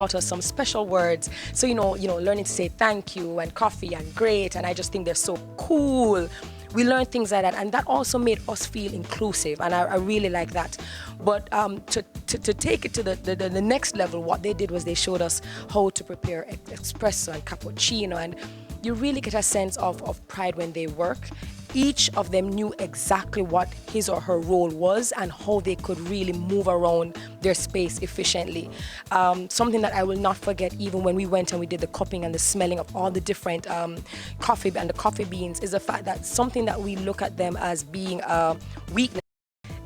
taught us some special words. So, learning to say thank you and coffee and great. And I just think they're so cool. We learned things like that. And that also made us feel inclusive. And I really like that. But to take it to the next level, what they did was they showed us how to prepare espresso and cappuccino. And you really get a sense of pride when they work. Each of them knew exactly what his or her role was and how they could really move around their space efficiently. Something that I will not forget, even when we went and we did the cupping and the smelling of all the different coffee and the coffee beans, is the fact that something that we look at them as being a weakness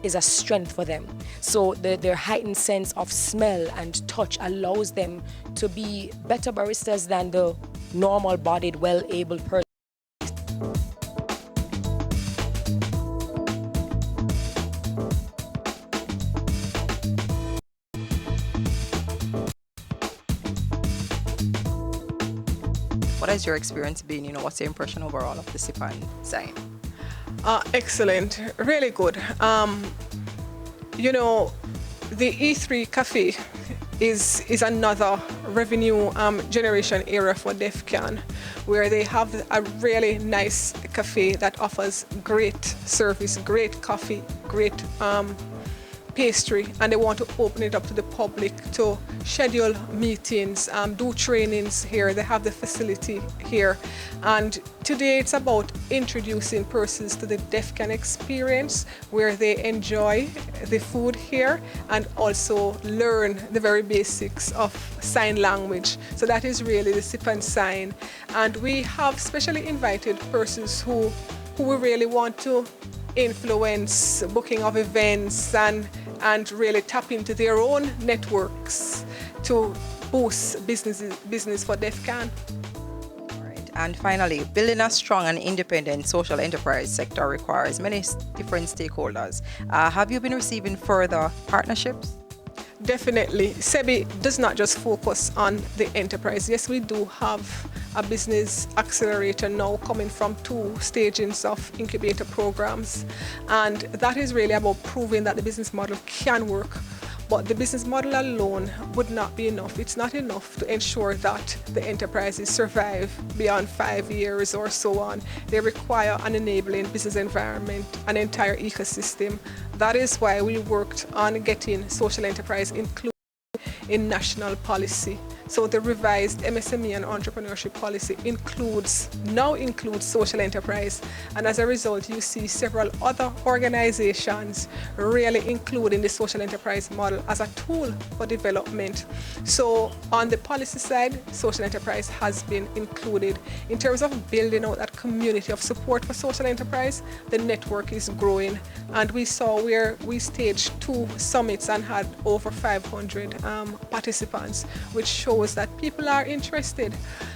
is a strength for them. So their heightened sense of smell and touch allows them to be better baristas than the normal-bodied, well-able person. What has your experience been? What's your impression overall of the Sipan sign? Excellent, really good. The E3 Cafe is another revenue generation area for DEFCON, where they have a really nice cafe that offers great service, great coffee, great pastry, and they want to open it up to the public to schedule meetings, do trainings here. They have the facility here, and today it's about introducing persons to the DEFCON experience, where they enjoy the food here and also learn the very basics of sign language. So that is really the Sip and Sign, and we have specially invited persons who we really want to influence booking of events and really tap into their own networks to boost business for DEFCON. All right. And finally, building a strong and independent social enterprise sector requires many different stakeholders. Have you been receiving further partnerships? Definitely. SEBI does not just focus on the enterprise. Yes, we do have a business accelerator now coming from 2 stages of incubator programs. And that is really about proving that the business model can work. But the business model alone would not be enough. It's not enough to ensure that the enterprises survive beyond 5 years or so on. They require an enabling business environment, an entire ecosystem. That is why we worked on getting social enterprise included in national policy. So the revised MSME and entrepreneurship policy now includes social enterprise. And as a result, you see several other organizations really including the social enterprise model as a tool for development. So on the policy side, social enterprise has been included. In terms of building out that community of support for social enterprise, the network is growing. And we saw where we staged 2 summits and had over 500 participants, which shows that people are interested.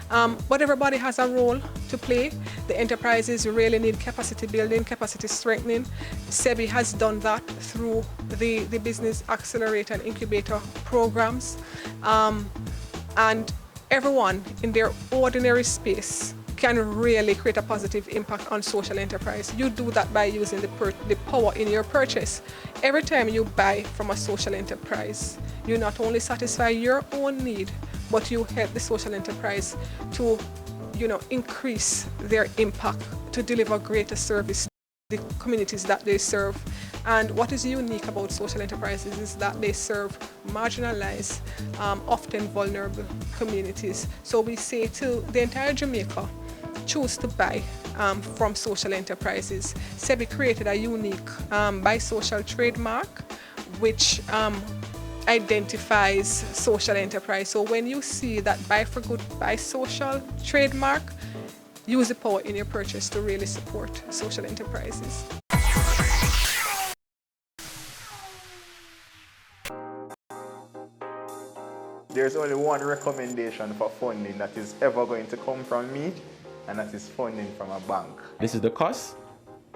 But everybody has a role to play. The enterprises really need capacity building, capacity strengthening. SEBI has done that through the Business Accelerator and Incubator programs. And everyone in their ordinary space can really create a positive impact on social enterprise. You do that by using the power in your purchase. Every time you buy from a social enterprise, you not only satisfy your own need, but you help the social enterprise to, increase their impact, to deliver greater service to the communities that they serve. And what is unique about social enterprises is that they serve marginalized, often vulnerable communities. So we say to the entire Jamaica, choose to buy from social enterprises. SEBI created a unique bisocial trademark, which identifies social enterprise. So when you see that Buy for Good bisocial trademark, use the power in your purchase to really support social enterprises. There's only one recommendation for funding that is ever going to come from me, and that is funding from a bank. This is the cost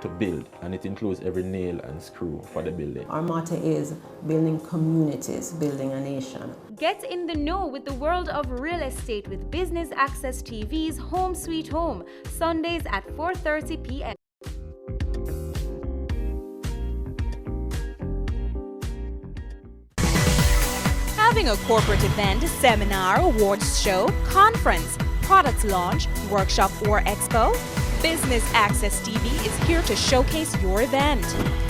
to build, and it includes every nail and screw for the building. Our motto is building communities, building a nation. Get in the know with the world of real estate with Business Access TV's Home Sweet Home, Sundays at 4:30 p.m. having a corporate event, seminar, awards show, conference, product launch, workshop, or expo? Business Access TV is here to showcase your event.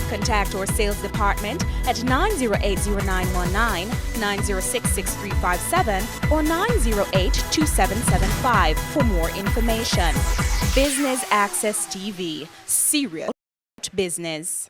Contact our sales department at 908-0919, 906-6357, or 908-2775 for more information. Business Access TV. Serious business.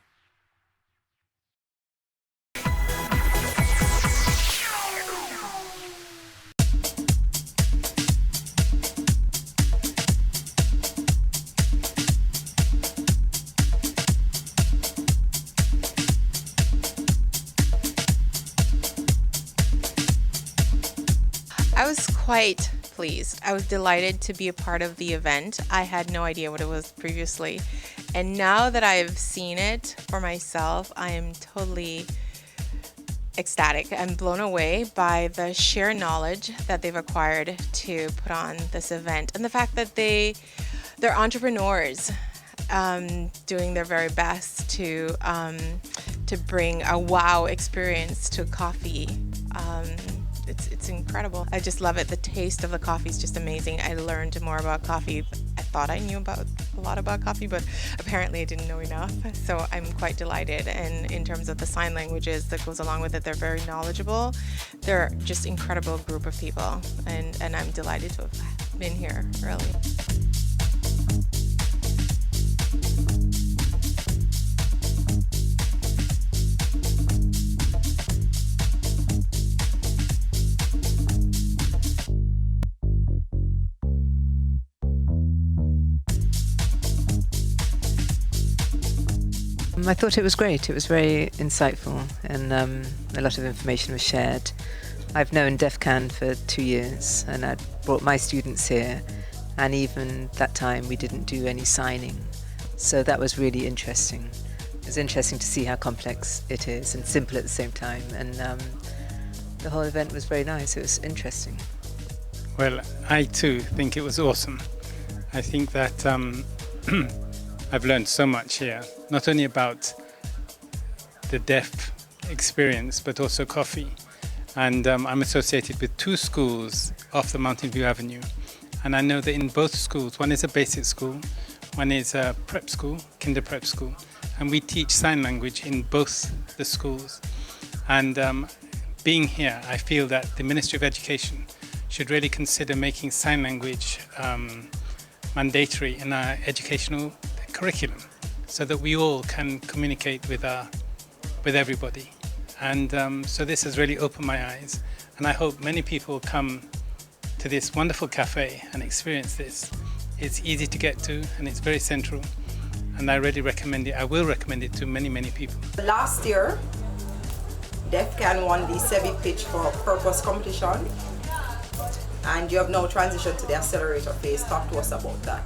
I was quite pleased. I was delighted to be a part of the event. I had no idea what it was previously. And now that I've seen it for myself, I am totally ecstatic. I'm blown away by the sheer knowledge that they've acquired to put on this event, and the fact that they're entrepreneurs doing their very best to bring a wow experience to coffee. It's incredible. I just love it. The taste of the coffee is just amazing. I learned more about coffee. I thought I knew a lot about coffee, but apparently I didn't know enough. So I'm quite delighted. And in terms of the sign languages that goes along with it, they're very knowledgeable. They're just incredible group of people. And I'm delighted to have been here, really. I thought it was great. It was very insightful, and a lot of information was shared. I've known DEFCAN for 2 years, and I brought my students here, and even that time we didn't do any signing. So that was really interesting. It was interesting to see how complex it is and simple at the same time, and the whole event was very nice. It was interesting. Well, I too think it was awesome. I think that I've learned so much here, not only about the deaf experience, but also coffee. And I'm associated with 2 schools off the Mountain View Avenue. And I know that in both schools, one is a basic school, one is a prep school, kinder prep school. And we teach sign language in both the schools. And being here, I feel that the Ministry of Education should really consider making sign language mandatory in our educational curriculum, so that we all can communicate with everybody. And so this has really opened my eyes, and I hope many people come to this wonderful cafe and experience this. It's easy to get to, and it's very central, and I really recommend it. I will recommend it to many people. Last year, DEFCAN won the SEBI Pitch for Purpose competition, and you have now transitioned to the accelerator phase. Talk to us about that.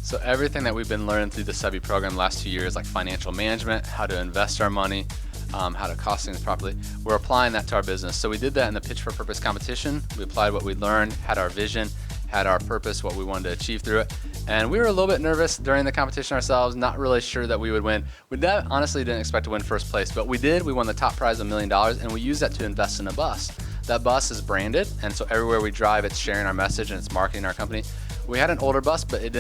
So everything that we've been learning through the SEBI program the last 2 years, like financial management, how to invest our money, how to cost things properly, we're applying that to our business. So we did that in the Pitch for Purpose competition. We applied what we learned, had our vision, had our purpose, what we wanted to achieve through it. And we were a little bit nervous during the competition ourselves, not really sure that we would win. We honestly didn't expect to win first place, but we did. We won the top prize of $1 million, and we used that to invest in a bus. That bus is branded, and so everywhere we drive, it's sharing our message and it's marketing our company. We had an older bus, but it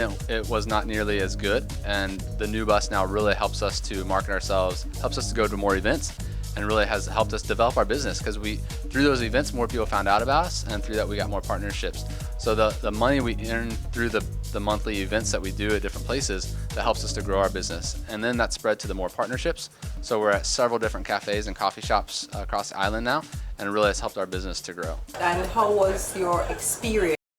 was not nearly as good, and the new bus now really helps us to market ourselves, helps us to go to more events, and really has helped us develop our business, because through those events, more people found out about us, and through that we got more partnerships. So the money we earn through the monthly events that we do at different places, that helps us to grow our business. And then that spread to the more partnerships. So we're at several different cafes and coffee shops across the island now, and it really has helped our business to grow. And how was your experience